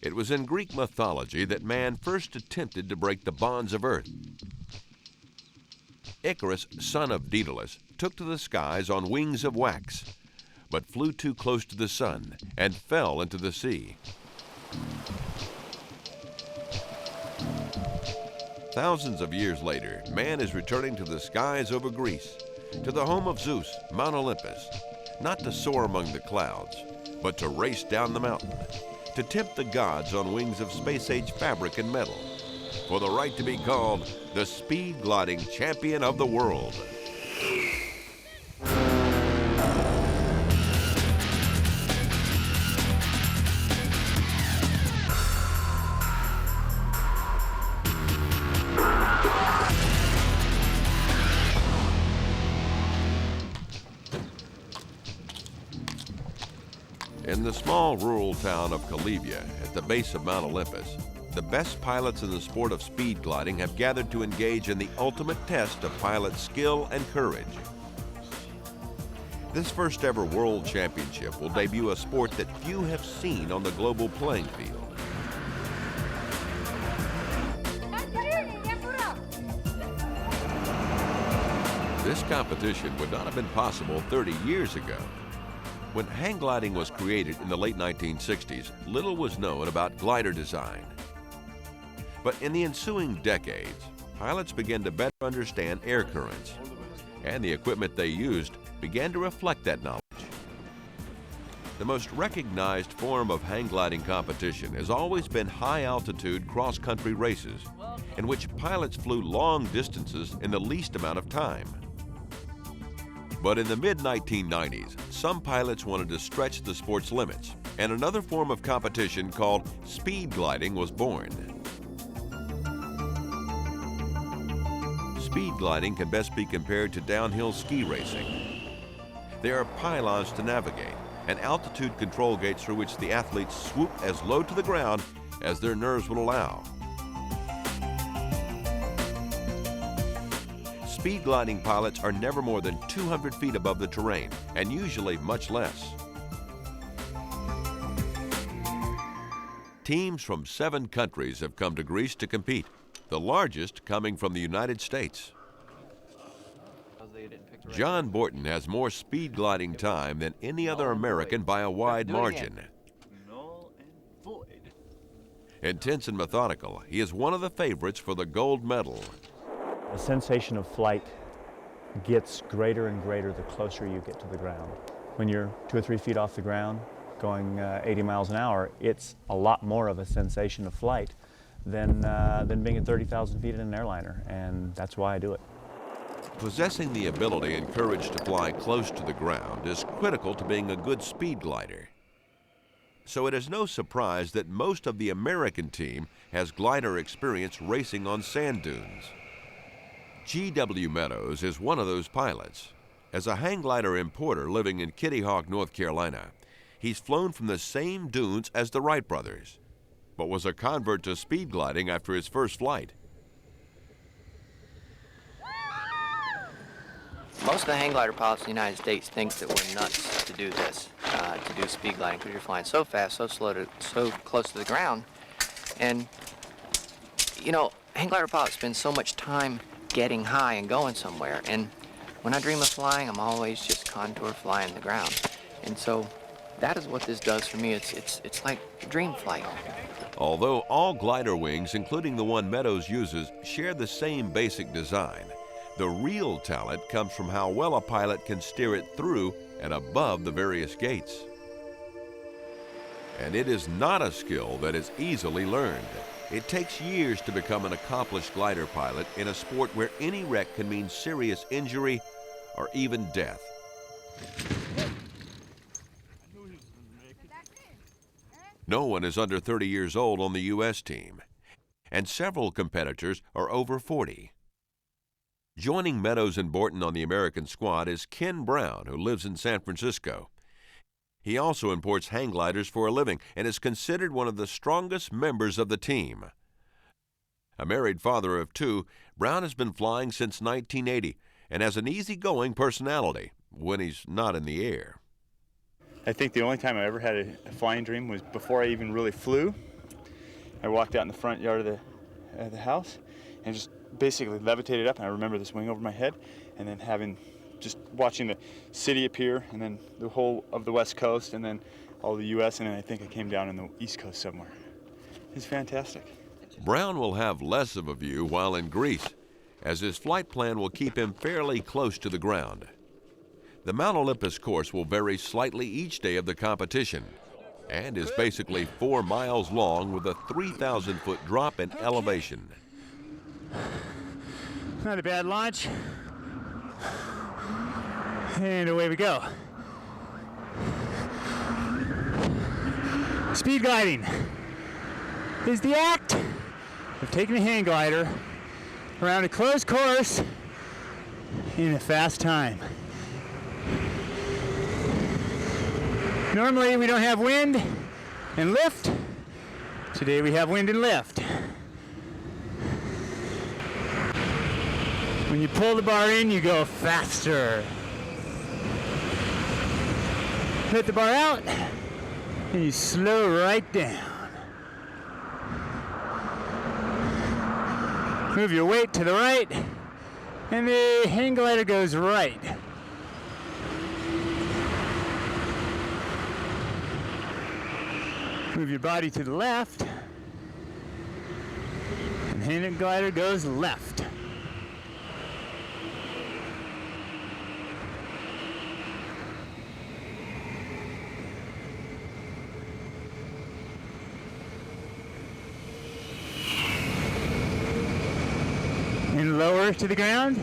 It was in Greek mythology that man first attempted to break the bonds of Earth. Icarus, son of Daedalus, took to the skies on wings of wax, but flew too close to the sun and fell into the sea. Thousands of years later, man is returning to the skies over Greece, to the home of Zeus, Mount Olympus, not to soar among the clouds, but to race down the mountain, to tempt the gods on wings of space-age fabric and metal, for the right to be called the speed gliding champion of the world. In the small rural town of Kalevia, at the base of Mount Olympus, the best pilots in the sport of speed gliding have gathered to engage in the ultimate test of pilot skill and courage. This first ever World Championship will debut a sport that few have seen on the global playing field. This competition would not have been possible 30 years ago. When hang gliding was created in the late 1960s, little was known about glider design. But in the ensuing decades, pilots began to better understand air currents, and the equipment they used began to reflect that knowledge. The most recognized form of hang gliding competition has always been high-altitude cross-country races, in which pilots flew long distances in the least amount of time. But in the mid-1990s, some pilots wanted to stretch the sport's limits, and another form of competition called speed gliding was born. Speed gliding can best be compared to downhill ski racing. There are pylons to navigate and altitude control gates through which the athletes swoop as low to the ground as their nerves will allow. Speed gliding pilots are never more than 200 feet above the terrain, and usually much less. Teams from 7 countries have come to Greece to compete, the largest coming from the United States. John Borton has more speed gliding time than any other American by a wide margin. Intense and methodical, he is one of the favorites for the gold medal. The sensation of flight gets greater and greater the closer you get to the ground. When you're 2 or 3 feet off the ground, going 80 miles an hour, it's a lot more of a sensation of flight than being at 30,000 feet in an airliner, and that's why I do it. Possessing the ability and courage to fly close to the ground is critical to being a good speed glider. So it is no surprise that most of the American team has glider experience racing on sand dunes. G.W. Meadows is one of those pilots. As a hang glider importer living in Kitty Hawk, North Carolina, he's flown from the same dunes as the Wright brothers, but was a convert to speed gliding after his first flight. Most of the hang glider pilots in the United States think that we're nuts to do this, to do speed gliding, because you're flying so fast, so slow, so close to the ground. And, you know, hang glider pilots spend so much time getting high and going somewhere. And when I dream of flying, I'm always just contour flying the ground. And so that is what this does for me. It's like dream flight. Although all glider wings, including the one Meadows uses, share the same basic design, the real talent comes from how well a pilot can steer it through and above the various gates. And it is not a skill that is easily learned. It takes years to become an accomplished glider pilot in a sport where any wreck can mean serious injury or even death. No one is under 30 years old on the U.S. team, and several competitors are over 40. Joining Meadows and Borton on the American squad is Ken Brown, who lives in San Francisco. He also imports hang gliders for a living and is considered one of the strongest members of the team. A married father of 2, Brown has been flying since 1980 and has an easygoing personality when he's not in the air. I think the only time I ever had a flying dream was before I even really flew. I walked out in the front yard of the house and just basically levitated up, and I remember this wing over my head, and then just watching the city appear, and then the whole of the West Coast, and then all the U.S., and then I think I came down in the East Coast somewhere. It's fantastic. Brown will have less of a view while in Greece, as his flight plan will keep him fairly close to the ground. The Mount Olympus course will vary slightly each day of the competition and is basically 4 miles long with a 3,000-foot drop in elevation. Not a bad launch. And away we go. Speed gliding is the act of taking a hang glider around a closed course in a fast time. Normally we don't have wind and lift. Today we have wind and lift. When you pull the bar in, you go faster. Let the bar out, and you slow right down. Move your weight to the right, and the hang glider goes right. Move your body to the left, and the hang glider goes left. And lower to the ground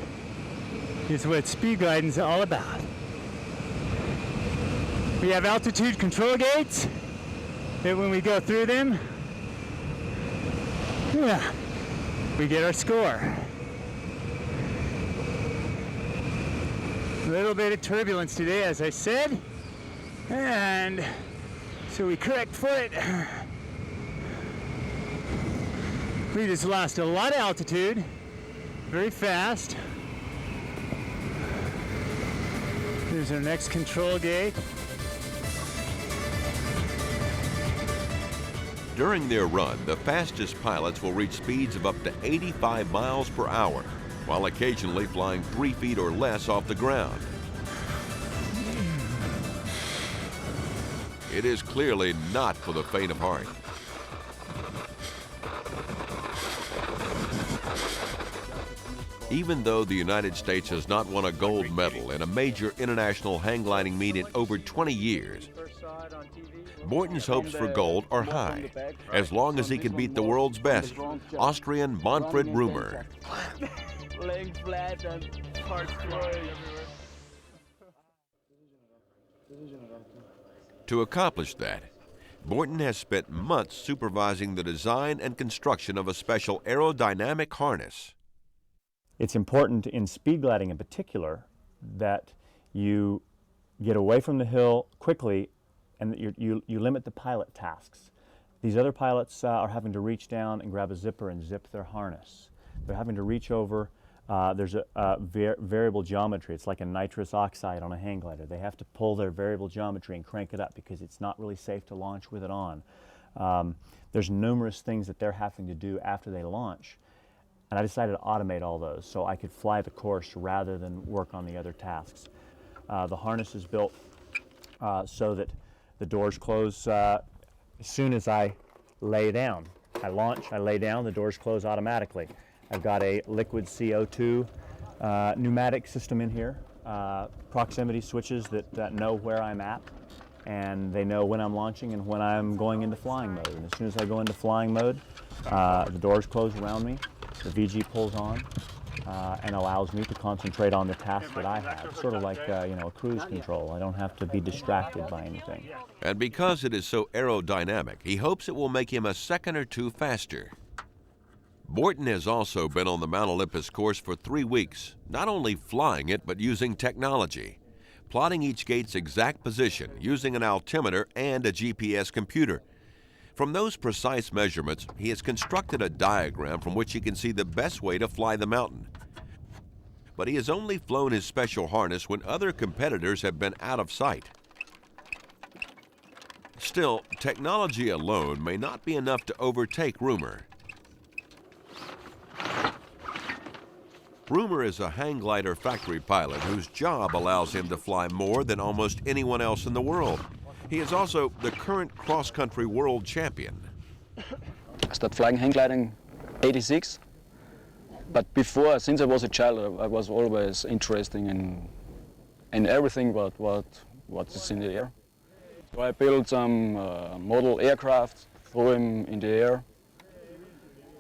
is what speed gliding is all about. We have altitude control gates that when we go through them, we get our score. A little bit of turbulence today, as I said, and so we correct for it. We just lost a lot of altitude. Very fast. Here's our next control gate. During their run, the fastest pilots will reach speeds of up to 85 miles per hour, while occasionally flying 3 feet or less off the ground. It is clearly not for the faint of heart. Even though the United States has not won a gold medal in a major international hang gliding meet in over 20 years, Borton's hopes for gold are high, as long as he can beat the world's best, Austrian Manfred Römer. Laying flat and hard flying. To accomplish that, Borton has spent months supervising the design and construction of a special aerodynamic harness. It's important in speed gliding in particular that you get away from the hill quickly and that you limit the pilot tasks. These other pilots are having to reach down and grab a zipper and zip their harness. They're having to reach over. There's a variable geometry. It's like a nitrous oxide on a hang glider. They have to pull their variable geometry and crank it up because it's not really safe to launch with it on. There's numerous things that they're having to do after they launch. And I decided to automate all those so I could fly the course rather than work on the other tasks. The harness is built so that the doors close as soon as I lay down. I launch, I lay down, the doors close automatically. I've got a liquid CO2 pneumatic system in here, proximity switches that know where I'm at, and they know when I'm launching and when I'm going into flying mode. And as soon as I go into flying mode, the doors close around me. The VG pulls on and allows me to concentrate on the task that I have, sort of like a cruise control. I don't have to be distracted by anything. And because it is so aerodynamic, he hopes it will make him a second or two faster. Borton has also been on the Mount Olympus course for 3 weeks, not only flying it, but using technology, plotting each gate's exact position using an altimeter and a GPS computer. From those precise measurements, he has constructed a diagram from which he can see the best way to fly the mountain. But he has only flown his special harness when other competitors have been out of sight. Still, technology alone may not be enough to overtake Rumer. Rumer is a hang glider factory pilot whose job allows him to fly more than almost anyone else in the world. He is also the current cross-country world champion. I started flying hang gliding '86, but before, since I was a child, I was always interested in everything what is in the air. So I built some model aircraft, threw them in the air,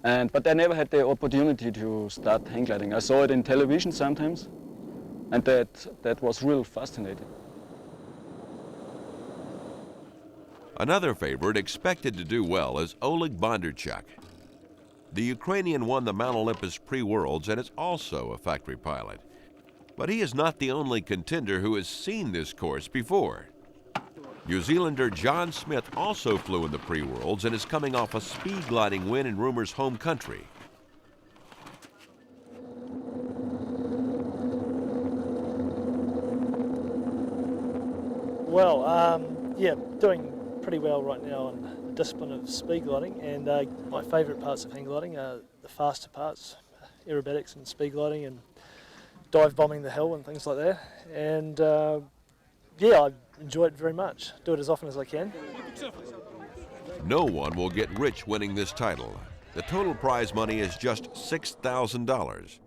but I never had the opportunity to start hang gliding. I saw it in television sometimes, and that was real fascinating. Another favorite expected to do well is Oleg Bondarchuk. The Ukrainian won the Mount Olympus pre-Worlds and is also a factory pilot. But he is not the only contender who has seen this course before. New Zealander John Smith also flew in the pre-Worlds and is coming off a speed gliding win in Rumer's home country. Well, yeah, doing pretty well right now in the discipline of speed gliding, and my favourite parts of hang gliding are the faster parts, aerobatics and speed gliding and dive bombing the hill and things like that. And yeah, I enjoy it very much. Do it as often as I can. No one will get rich winning this title. The total prize money is just $6,000.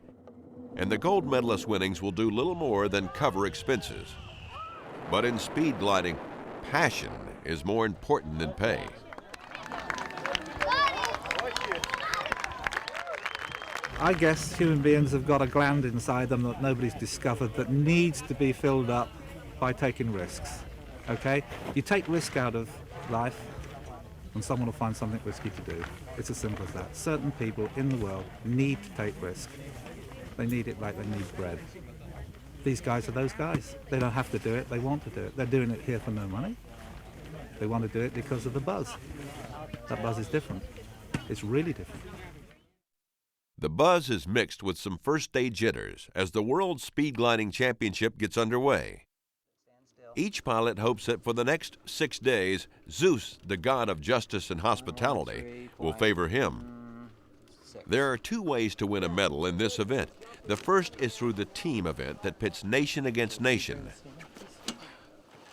And the gold medalist winnings will do little more than cover expenses. But in speed gliding, passion is more important than pay. I guess human beings have got a gland inside them that nobody's discovered that needs to be filled up by taking risks. Okay? You take risk out of life and someone will find something risky to do. It's as simple as that. Certain people in the world need to take risk. They need it like they need bread. These guys are those guys. They don't have to do it, they want to do it. They're doing it here for no money. They want to do it because of the buzz. That buzz is different. It's really different. The buzz is mixed with some first-day jitters as the World Speed Gliding Championship gets underway. Each pilot hopes that for the next 6 days, Zeus, the god of justice and hospitality, will favor him. There are 2 ways to win a medal in this event. The first is through the team event that pits nation against nation.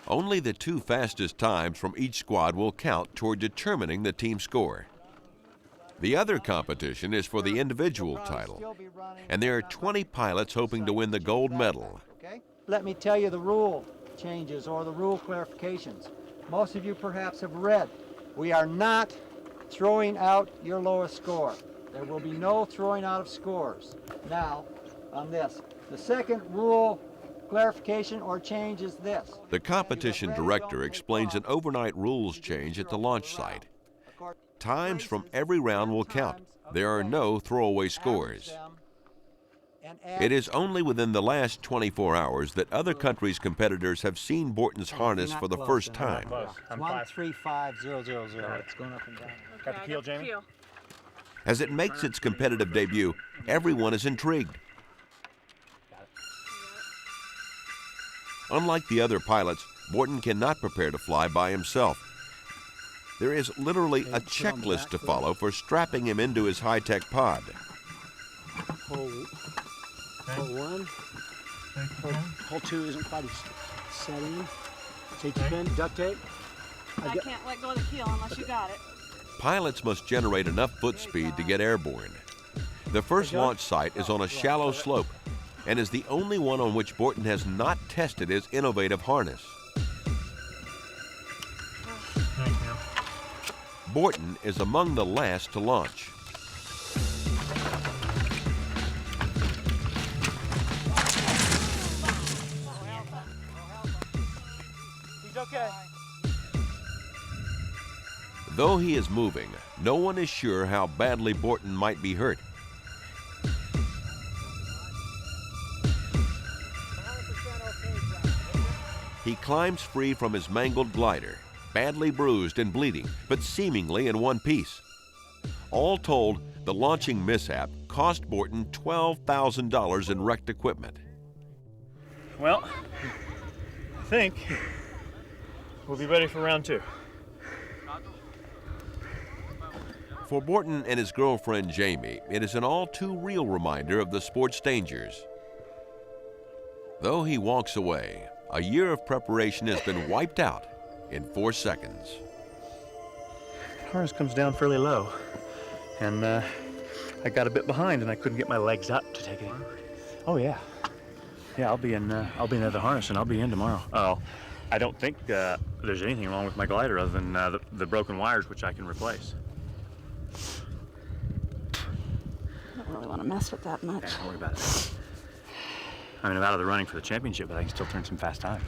Only the 2 fastest times from each squad will count toward determining the team score. The other competition is for the individual title, and there are 20 pilots hoping to win the gold medal. Let me tell you the rule changes or the rule clarifications. Most of you perhaps have read. We are not throwing out your lowest score. There will be no throwing out of scores. Now, on this, the second rule clarification or change is this. The competition director explains an overnight rules change at the launch site. Times from every round will count. There are no throwaway scores. It is only within the last 24 hours that other countries' competitors have seen Borton's harness for the first time. 135000. It's going up and down. Got the keel, Jamie? As it makes its competitive debut, everyone is intrigued. Unlike the other pilots, Borton cannot prepare to fly by himself. There is literally a checklist to follow for strapping him into his high-tech pod. Hole 1. Hole 2 isn't quite set in. Safety pin, duct tape. I can't let go of the keel unless you got it. Pilots must generate enough foot speed to get airborne. The first launch site is on a shallow slope and is the only one on which Borton has not tested his innovative harness. Borton is among the last to launch. He's okay. Though he is moving, no one is sure how badly Borton might be hurt. He climbs free from his mangled glider, badly bruised and bleeding, but seemingly in one piece. All told, the launching mishap cost Borton $12,000 in wrecked equipment. Well, I think we'll be ready for round 2. For Borton and his girlfriend Jamie, it is an all too real reminder of the sport's dangers. Though he walks away, a year of preparation has been wiped out in 4 seconds. Harness comes down fairly low, and I got a bit behind, and I couldn't get my legs up to take it. Oh yeah, I'll be in the harness, and I'll be in tomorrow. Oh, I don't think there's anything wrong with my glider other than the broken wires, which I can replace. I don't really want to mess with that much. Yeah, don't worry about it. I mean, I'm out of the running for the championship, but I can still turn some fast times.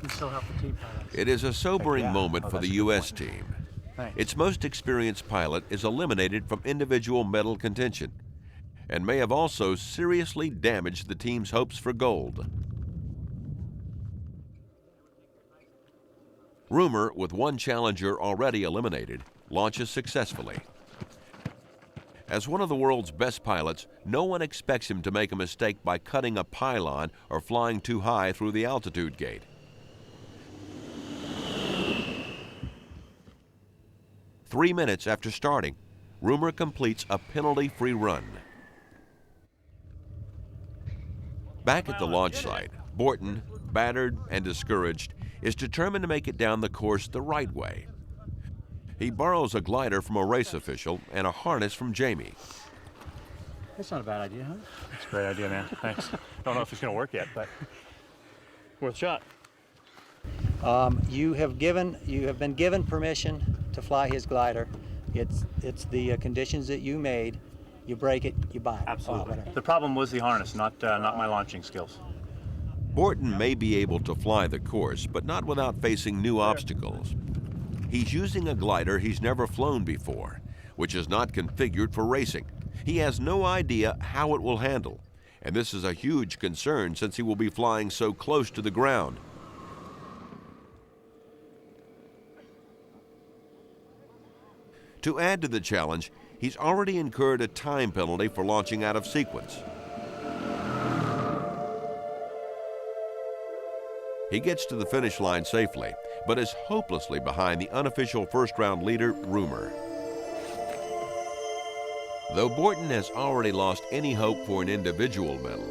You still have the team pilots. It is a sobering moment for the U.S. team. Thanks. Its most experienced pilot is eliminated from individual medal contention and may have also seriously damaged the team's hopes for gold. Rumor, with one challenger already eliminated, launches successfully. As one of the world's best pilots, no one expects him to make a mistake by cutting a pylon or flying too high through the altitude gate. Three minutes after starting, Rumor completes a penalty-free run. Back at the launch site, Borton, battered and discouraged, is determined to make it down the course the right way. He borrows a glider from a race official and a harness from Jamie. That's not a bad idea, huh? It's a great idea, man. Thanks. Don't know if it's going to work yet, but worth a shot. You have been given permission to fly his glider. It's the conditions that you made. You break it, you buy it. Absolutely. The problem was the harness, not my launching skills. Borton may be able to fly the course, but not without facing new obstacles. He's using a glider he's never flown before, which is not configured for racing. He has no idea how it will handle, and this is a huge concern since he will be flying so close to the ground. To add to the challenge, he's already incurred a time penalty for launching out of sequence. He gets to the finish line safely, but is hopelessly behind the unofficial first-round leader, Rumor. Though Borton has already lost any hope for an individual medal,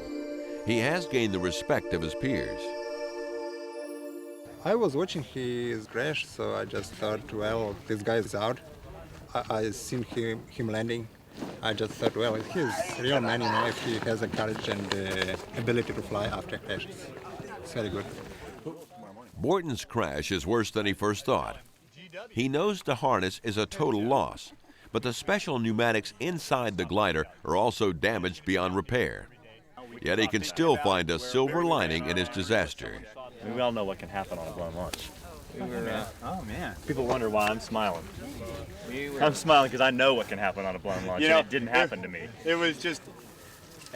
he has gained the respect of his peers. I was watching his crash, so I just thought, well, this guy is out. I seen him landing. I just thought, well, he's a real man, you know, if he has the courage and the ability to fly after crashes. It's very good. Borton's crash is worse than he first thought. He knows the harness is a total loss, but the special pneumatics inside the glider are also damaged beyond repair. Yet he can still find a silver lining in his disaster. We all know what can happen on a blown launch. Oh man. People wonder why I'm smiling. I'm smiling because I know what can happen on a blown launch, and it didn't happen to me. It was just,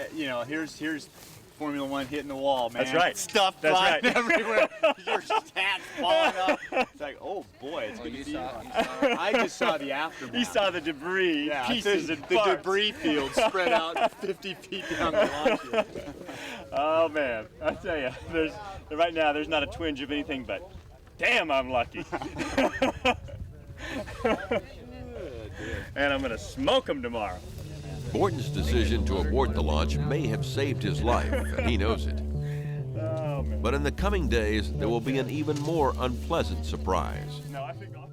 here's Formula One hitting the wall, man. That's right. Stuff flying everywhere. Your hats falling up. It's like, oh boy, it's good to see you. I just saw the aftermath. He saw the debris, pieces and the parts. debris field spread out 50 feet down the launch field. Oh man, I tell you, right now there's not a twinge of anything but, damn, I'm lucky. And I'm gonna smoke him tomorrow. Borton's decision to abort the launch may have saved his life, and he knows it. Oh, man. But in the coming days, there will be an even more unpleasant surprise. No, I think I'll...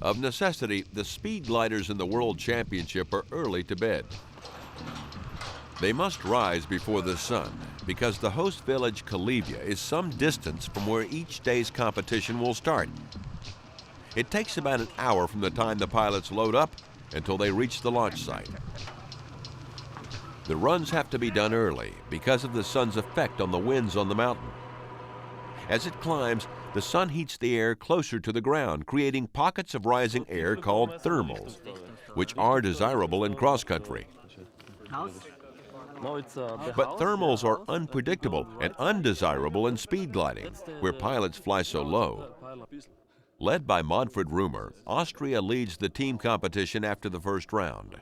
Of necessity, the speed gliders in the World Championship are early to bed. They must rise before the sun because the host village, Kalivia, is some distance from where each day's competition will start. It takes about an hour from the time the pilots load up until they reach the launch site. The runs have to be done early because of the sun's effect on the winds on the mountain. As it climbs, the sun heats the air closer to the ground, creating pockets of rising air called thermals, which are desirable in cross-country. But thermals are unpredictable and undesirable in speed gliding, where pilots fly so low. Led by Manfred Römer, Austria leads the team competition after the first round.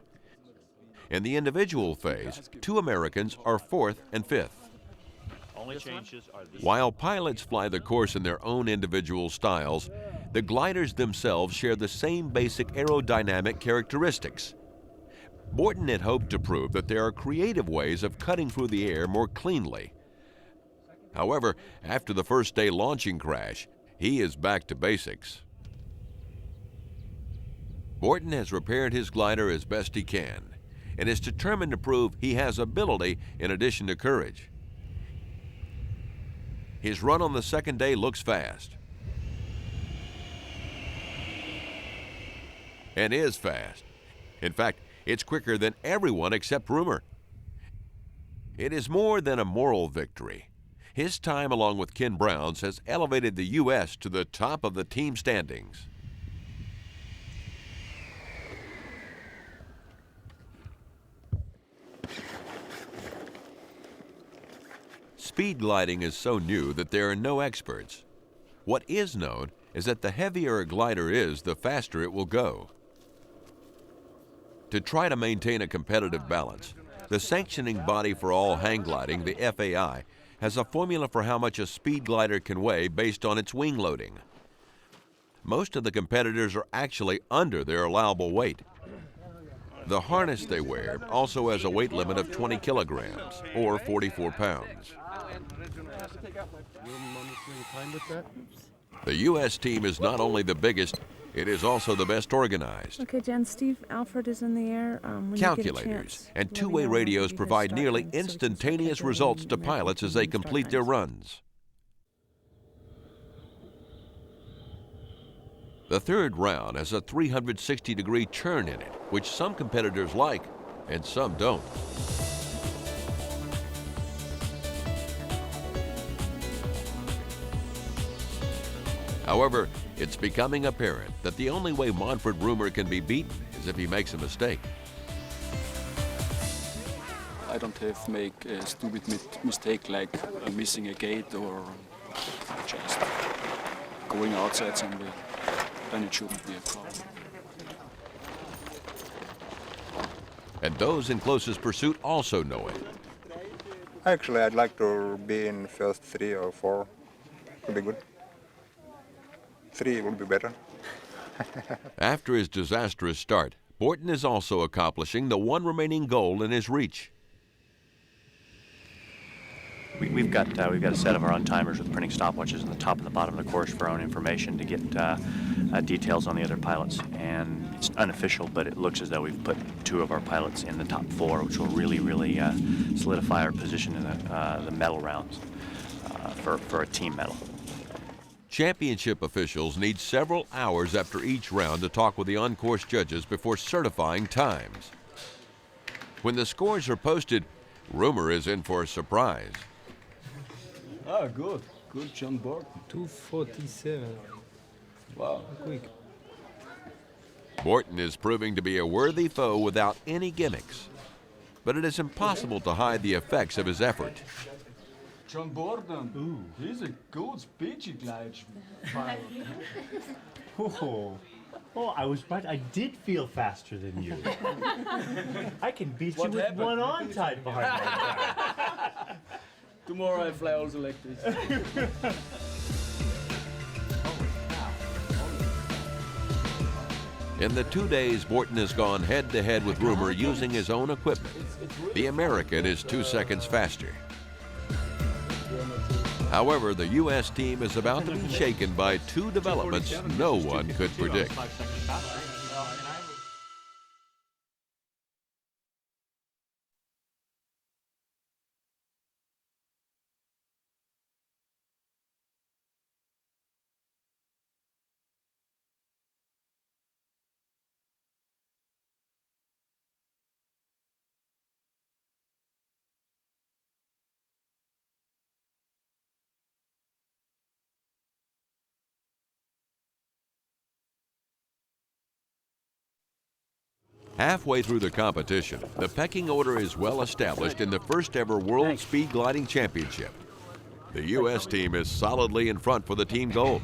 In the individual phase, 2 Americans are 4th and 5th. While pilots fly the course in their own individual styles, the gliders themselves share the same basic aerodynamic characteristics. Borton had hoped to prove that there are creative ways of cutting through the air more cleanly. However, after the first day launching crash, he is back to basics. Borton has repaired his glider as best he can and is determined to prove he has ability in addition to courage. His run on the second day looks fast. And is fast. In fact, it's quicker than everyone except Römer. It is more than a moral victory. His time, along with Ken Brown's, has elevated the U.S. to the top of the team standings. Speed gliding is so new that there are no experts. What is known is that the heavier a glider is, the faster it will go. To try to maintain a competitive balance, the sanctioning body for all hang gliding, the FAI, has a formula for how much a speed glider can weigh based on its wing loading. Most of the competitors are actually under their allowable weight. The harness they wear also has a weight limit of 20 kilograms, or 44 pounds. The U.S. team is not only the biggest, it is also the best organized. Okay, Jen, Steve Alfred is in the air. Calculators and two-way radios provide nearly instantaneous results to pilots as they complete their runs. The third round has a 360-degree turn in it, which some competitors like and some don't. However, it's becoming apparent that the only way Manfred Römer can be beaten is if he makes a mistake. I don't have to make a stupid mistake like missing a gate or just going outside somewhere. Then it shouldn't be a problem. And those in closest pursuit also know it. Actually, I'd like to be in first 3 or 4. Would be good. 3 would be better. After his disastrous start, Borton is also accomplishing the one remaining goal in his reach. We've got a set of our own timers with printing stopwatches on the top and the bottom of the course for our own information to get details on the other pilots. And it's unofficial, but it looks as though we've put 2 of our pilots in the top 4, which will really solidify our position in the medal rounds for a team medal. Championship officials need several hours after each round to talk with the on-course judges before certifying times. When the scores are posted, Römer is in for a surprise. Oh, good. Good, John Borton. 2:47. Wow. Quick. Borton is proving to be a worthy foe without any gimmicks, but it is impossible to hide the effects of his effort. John Borton. He's a good speedy glide pilot. Oh, I was right. I did feel faster than you. I can beat you with one arm tied behind my back. Tomorrow I fly also like this. In the 2 days, Borton has gone head-to-head with Römer using his own equipment. The American is 2 seconds faster. However, the U.S. team is about to be shaken by 2 developments no one could predict. Halfway through the competition, the pecking order is well established in the first ever World Speed Gliding Championship. The U.S. team is solidly in front for the team gold.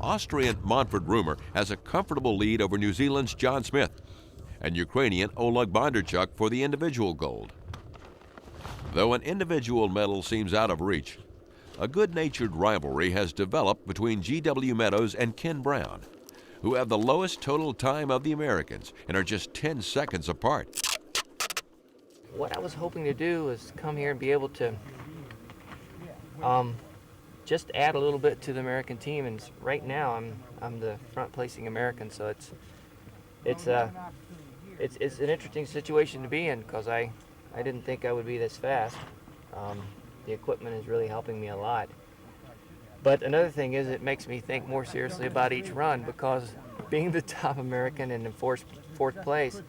Austrian Manfred Römer has a comfortable lead over New Zealand's John Smith and Ukrainian Oleg Bondarchuk for the individual gold. Though an individual medal seems out of reach, a good-natured rivalry has developed between G.W. Meadows and Ken Brown, who have the lowest total time of the Americans and are just 10 seconds apart. What I was hoping to do was come here and be able to just add a little bit to the American team, and right now I'm the front-placing American, so it's an interesting situation to be in because I didn't think I would be this fast. The equipment is really helping me a lot. But another thing is it makes me think more seriously about each run because being the top American and in fourth place,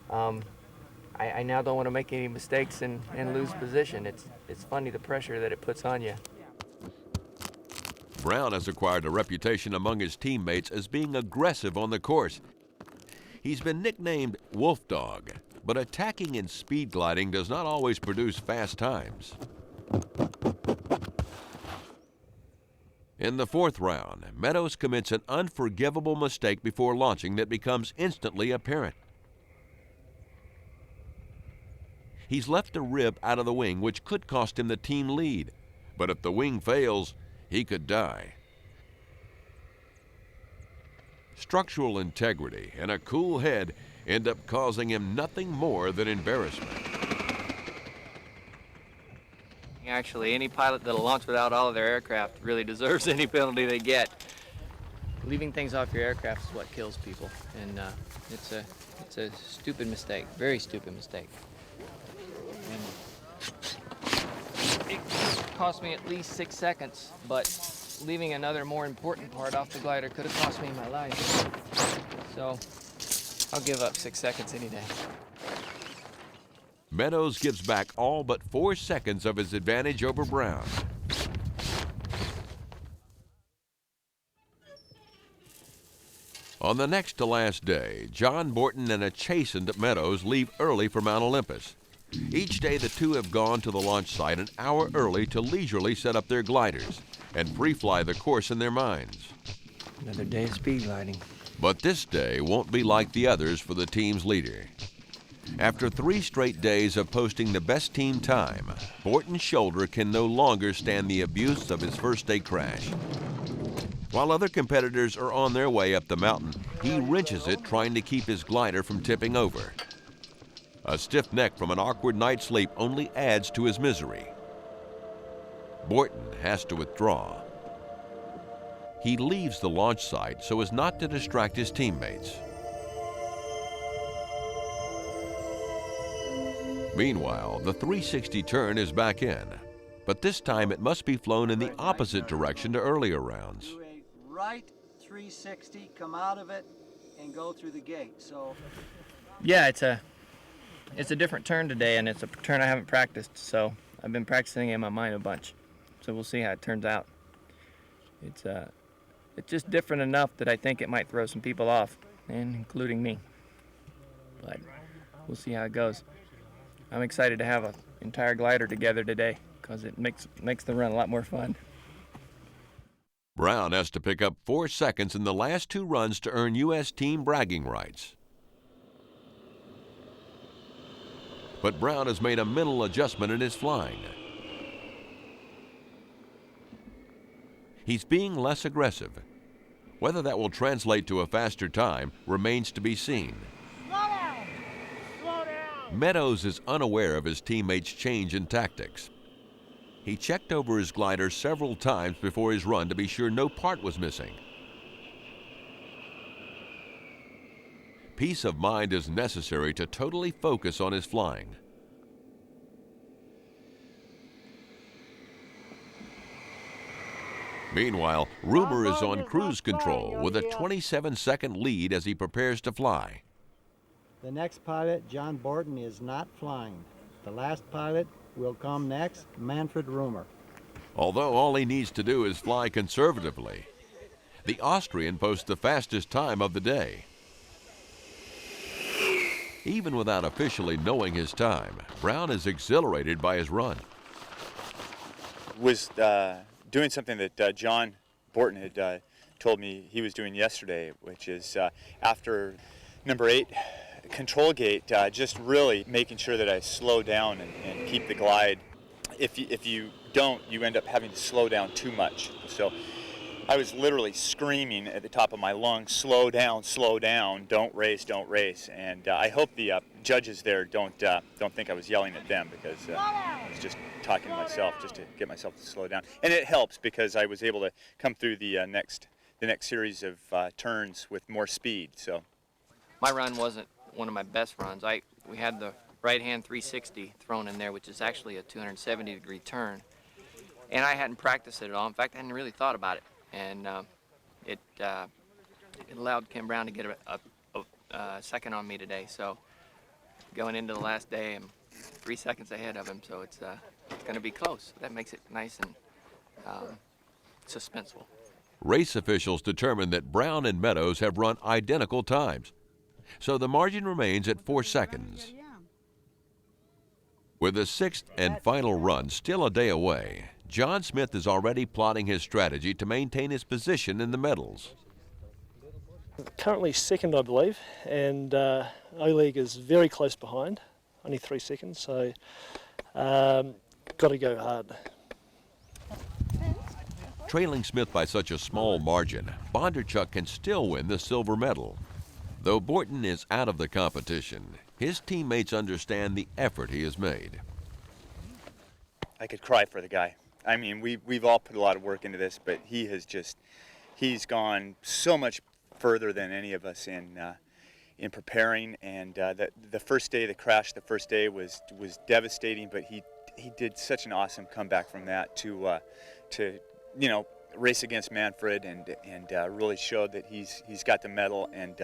I now don't want to make any mistakes and lose position. It's funny the pressure that it puts on you. Brown has acquired a reputation among his teammates as being aggressive on the course. He's been nicknamed Wolf Dog, but attacking in speed gliding does not always produce fast times. In the fourth round, Meadows commits an unforgivable mistake before launching that becomes instantly apparent. He's left a rib out of the wing, which could cost him the team lead. But if the wing fails, he could die. Structural integrity and a cool head end up causing him nothing more than embarrassment. Actually, any pilot that'll launch without all of their aircraft really deserves any penalty they get. Leaving things off your aircraft is what kills people, and it's a stupid mistake, very stupid mistake. And it cost me at least 6 seconds, but leaving another more important part off the glider could have cost me my life. So I'll give up 6 seconds any day. Meadows gives back all but 4 seconds of his advantage over Brown. On the next to last day, John Borton and a chastened Meadows leave early for Mount Olympus. Each day the two have gone to the launch site an hour early to leisurely set up their gliders and pre-fly the course in their minds. Another day of speed gliding. But this day won't be like the others for the team's leader. After 3 straight days of posting the best team time, Borton's shoulder can no longer stand the abuse of his first day crash. While other competitors are on their way up the mountain, he wrenches it trying to keep his glider from tipping over. A stiff neck from an awkward night's sleep only adds to his misery. Borton has to withdraw. He leaves the launch site so as not to distract his teammates. Meanwhile, the 360 turn is back in, but this time it must be flown in the opposite direction to earlier rounds. Do a right 360, come out of it, and go through the gate. So, yeah, it's a different turn today, and it's a turn I haven't practiced, so I've been practicing in my mind a bunch. So we'll see how it turns out. It's just different enough that I think it might throw some people off, and including me. But we'll see how it goes. I'm excited to have an entire glider together today because it makes the run a lot more fun. Brown has to pick up 4 seconds in the last 2 runs to earn U.S. team bragging rights. But Brown has made a mental adjustment in his flying. He's being less aggressive. Whether that will translate to a faster time remains to be seen. Meadows is unaware of his teammates' change in tactics. He checked over his glider several times before his run to be sure no part was missing. Peace of mind is necessary to totally focus on his flying. Meanwhile, Römer is on cruise control with a 27-second lead as he prepares to fly. the next pilot, John Borton, is not flying. The last pilot will come next, Manfred Römer. Although all he needs to do is fly conservatively, the Austrian posts the fastest time of the day. Even without officially knowing his time, Brown is exhilarated by his run. Was doing something that John Borton had told me he was doing yesterday, which is after number 8 control gate, just really making sure that I slow down and keep the glide. If you don't, you end up having to slow down too much. So I was literally screaming at the top of my lungs, slow down, don't race, don't race. And I hope the judges there don't think I was yelling at them, because I was just talking to myself just to get myself to slow down. And it helps because I was able to come through the next series of turns with more speed. So my run wasn't one of my best runs. We had the right hand 360 thrown in there, which is actually a 270-degree turn. And I hadn't practiced it at all. In fact, I hadn't really thought about it. And it allowed Kim Brown to get a second on me today. So going into the last day, I'm 3 seconds ahead of him. So it's going to be close. That makes it nice and suspenseful. Race officials determined that Brown and Meadows have run identical times, so the margin remains at 4 seconds. With the 6th and final run still a day away, John Smith is already plotting his strategy to maintain his position in the medals. Currently second, I believe, and O-League is very close behind, only 3 seconds, so got to go hard. Trailing Smith by such a small margin, Bondarchuk can still win the silver medal. Though Borton is out of the competition, his teammates understand the effort he has made. I could cry for the guy. I mean, we've all put a lot of work into this, but he's gone so much further than any of us in preparing. And the first day, the crash, the first day was devastating, but he did such an awesome comeback from that to race against Manfred and really showed that he's got the medal. And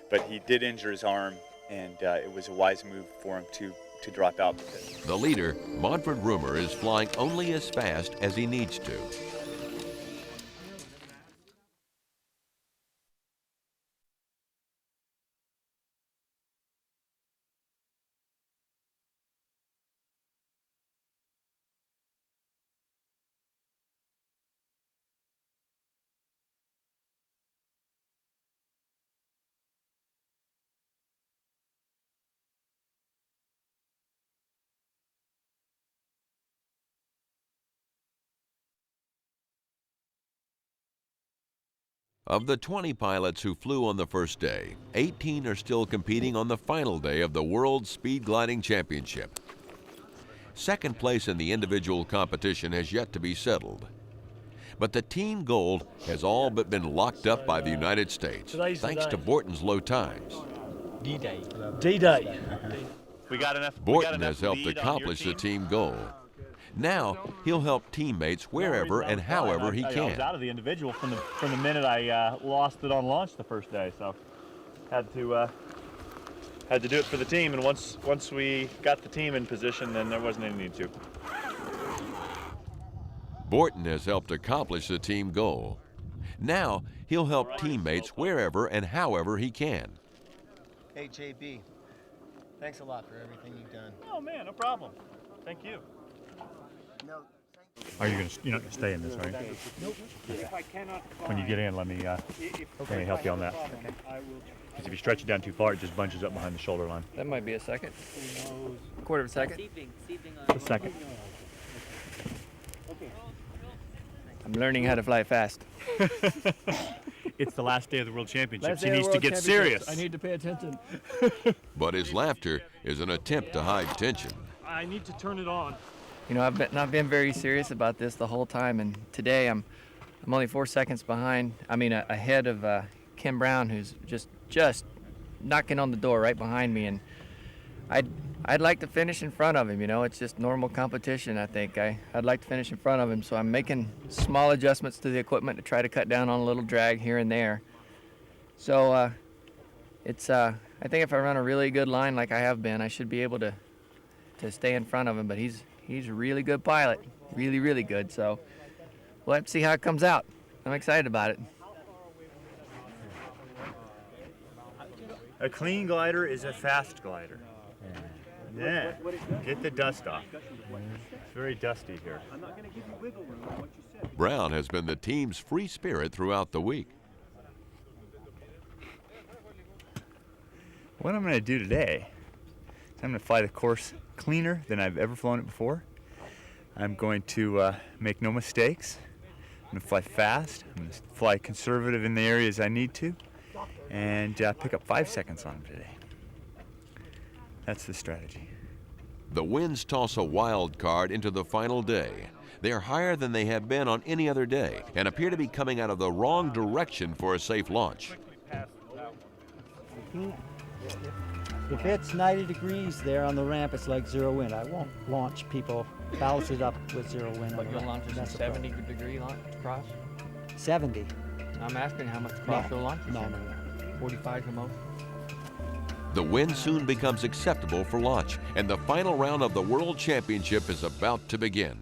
but he did injure his arm, and it was a wise move for him to drop out. The leader, Manfred Rumer, is flying only as fast as he needs to. Of the 20 pilots who flew on the first day, 18 are still competing on the final day of the World Speed Gliding Championship. Second place in the individual competition has yet to be settled. But the team gold has all but been locked up by the United States, thanks to Borton's low times. D-Day. D-Day. Borton has helped accomplish the team goal. Now he'll help teammates wherever and however he I was can. out of the individual from the minute I lost it on launch the first day, so had to do it for the team. And once we got the team in position, then there wasn't any need to. Borton has helped accomplish the team goal. Now he'll help teammates wherever and however he can. Hey JB, thanks a lot for everything you've done. Oh man, no problem. Thank you. No. Are you you're not gonna stay in this, right? Nope. Okay. When you get in, let me help you on that. Okay. Because if you stretch it down too far, it just bunches up behind the shoulder line. That might be a second. Quarter of a second. A second. I'm learning how to fly fast. It's the last day of the World Championships. He needs to get serious. I need to pay attention. But his laughter is an attempt to hide tension. I need to turn it on. You know, I've not been very serious about this the whole time, and today I'm only 4 seconds behind. I mean, ahead of Kim Brown, who's just knocking on the door right behind me, and I'd like to finish in front of him. You know, it's just normal competition. I think I'd like to finish in front of him, so I'm making small adjustments to the equipment to try to cut down on a little drag here and there. So I think if I run a really good line like I have been, I should be able to stay in front of him. But he's a really good pilot, really good. So we'll have to see how it comes out. I'm excited about it. A clean glider is a fast glider. Yeah, get the dust off. It's very dusty here. Brown has been the team's free spirit throughout the week. What I'm going to do today is I'm going to fly the course cleaner than I've ever flown it before. I'm going to make no mistakes. I'm going to fly fast. I'm going to fly conservative in the areas I need to, and pick up 5 seconds on them today. That's the strategy. The winds toss a wild card into the final day. They are higher than they have been on any other day and appear to be coming out of the wrong direction for a safe launch. If it's 90 degrees there on the ramp, it's like zero wind. I won't launch people, balance it up with zero wind. But you'll launch a 70-degree launch cross? 70. I'm asking how much cross you'll launch? No. 45 the most? The wind soon becomes acceptable for launch, and the final round of the World Championship is about to begin.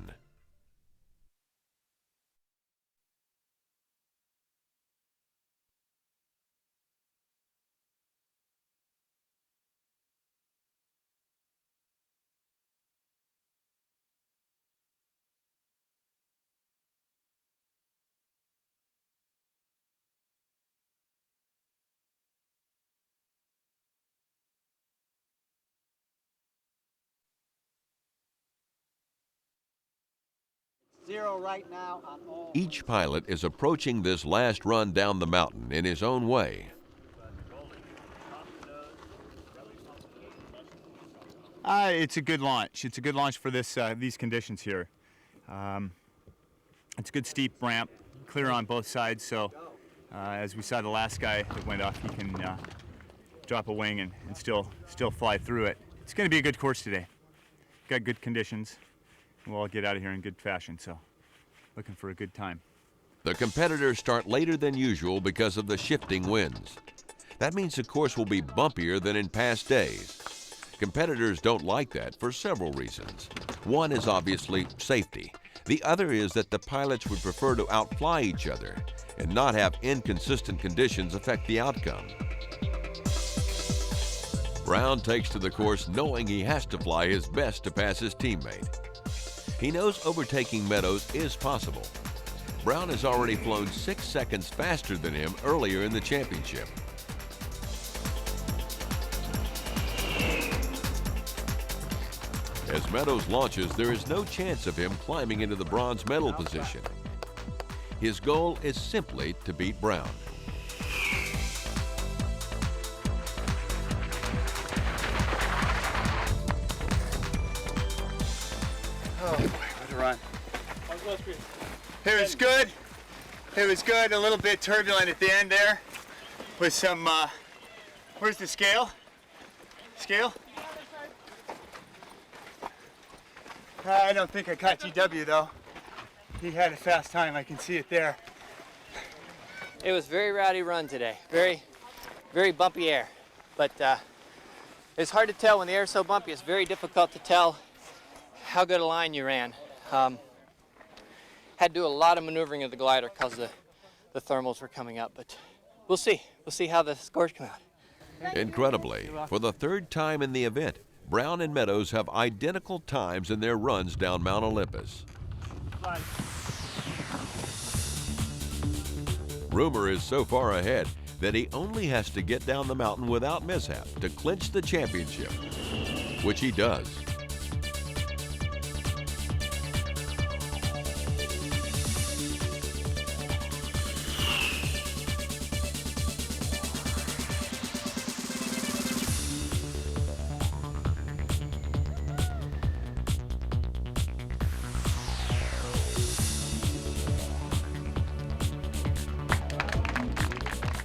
Zero right now on all. Each pilot is approaching this last run down the mountain in his own way. It's a good launch. It's a good launch for these conditions here. It's a good steep ramp, clear on both sides, so as we saw the last guy that went off, he can drop a wing and still fly through it. It's going to be a good course today. Got good conditions. We'll all get out of here in good fashion, so looking for a good time. The competitors start later than usual because of the shifting winds. That means the course will be bumpier than in past days. Competitors don't like that for several reasons. One is obviously safety. The other is that the pilots would prefer to outfly each other and not have inconsistent conditions affect the outcome. Brown takes to the course knowing he has to fly his best to pass his teammate. He knows overtaking Meadows is possible. Brown has already flown 6 seconds faster than him earlier in the championship. As Meadows launches, there is no chance of him climbing into the bronze medal position. His goal is simply to beat Brown. Oh boy, what a run. It was good. It was good. A little bit turbulent at the end there with some, where's the scale? Scale? I don't think I caught GW though. He had a fast time, I can see it there. It was a very rowdy run today. Very bumpy air. But it's hard to tell when the air is so bumpy. It's very difficult to tell how good a line you ran. Had to do a lot of maneuvering of the glider because the thermals were coming up, but we'll see. We'll see how the scores come out. Incredibly, for the third time in the event, Brown and Meadows have identical times in their runs down Mount Olympus. Rumor is so far ahead that he only has to get down the mountain without mishap to clinch the championship, which he does.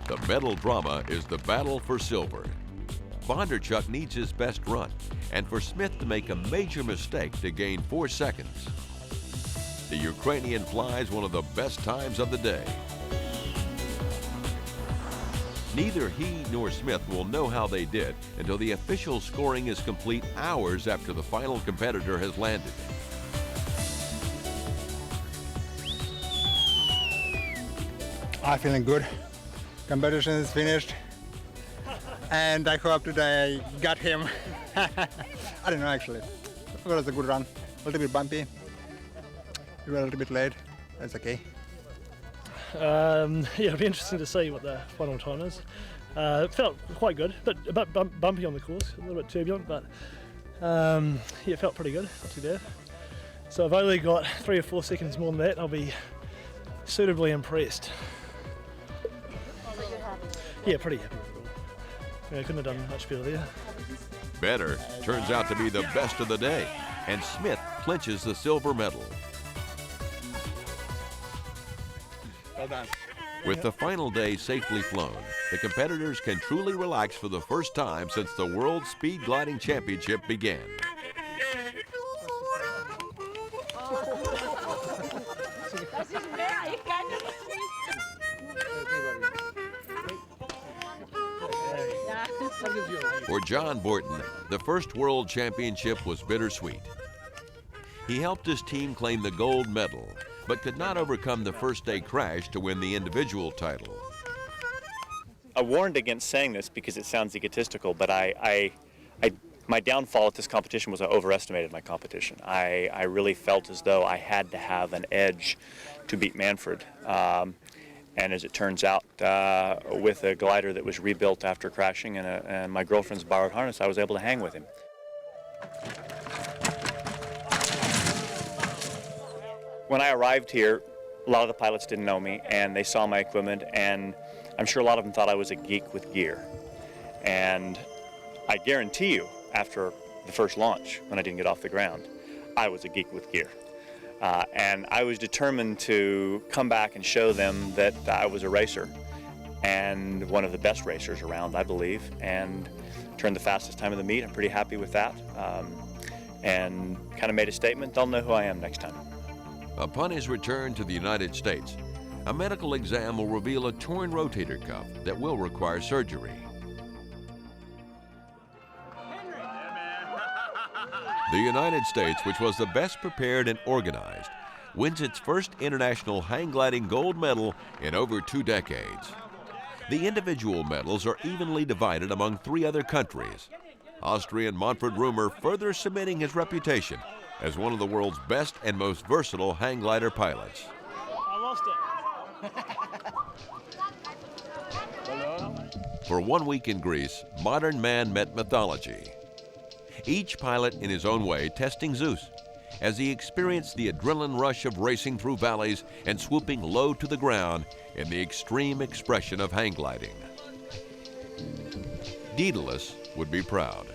The medal drama is the battle for silver. Bondarchuk needs his best run, and for Smith to make a major mistake to gain 4 seconds. The Ukrainian flies one of the best times of the day. Neither he nor Smith will know how they did until the official scoring is complete hours after the final competitor has landed. I'm feeling good. Competition is finished. and I hope today I got him. I don't know actually. It was a good run. A little bit bumpy. We were a little bit late. That's okay. Yeah, it'll be interesting to see what the final time is. It felt quite good, but a bit bumpy on the course, a little bit turbulent, but yeah, it felt pretty good, not too bad. So I've only got 3 or 4 seconds more than that, and I'll be suitably impressed. Yeah, pretty happy with it all. Yeah, I couldn't have done much better there. Better turns out to be the best of the day, and Smith clinches the silver medal. Well done. With the final day safely flown, the competitors can truly relax for the first time since the World Speed Gliding Championship began. For John Borton, the first World Championship was bittersweet. He helped his team claim the gold medal, but could not overcome the first day crash to win the individual title. I warned against saying this because it sounds egotistical, but my downfall at this competition was I overestimated my competition. I really felt as though I had to have an edge to beat Manfred. And as it turns out, with a glider that was rebuilt after crashing and my girlfriend's borrowed harness, I was able to hang with him. When I arrived here, a lot of the pilots didn't know me, and they saw my equipment, and I'm sure a lot of them thought I was a geek with gear. And I guarantee you, after the first launch, when I didn't get off the ground, I was a geek with gear. And I was determined to come back and show them that I was a racer, and one of the best racers around, I believe, and turned the fastest time of the meet. I'm pretty happy with that, and kind of made a statement. They'll know who I am next time. Upon his return to the United States, a medical exam will reveal a torn rotator cuff that will require surgery. The United States, which was the best prepared and organized, wins its first international hang gliding gold medal in over 2 decades. The individual medals are evenly divided among 3 other countries. Austrian Manfred Römer further cementing his reputation as one of the world's best and most versatile hang glider pilots. I lost it. For 1 week in Greece, modern man met mythology. Each pilot in his own way testing Zeus as he experienced the adrenaline rush of racing through valleys and swooping low to the ground in the extreme expression of hang gliding. Daedalus would be proud.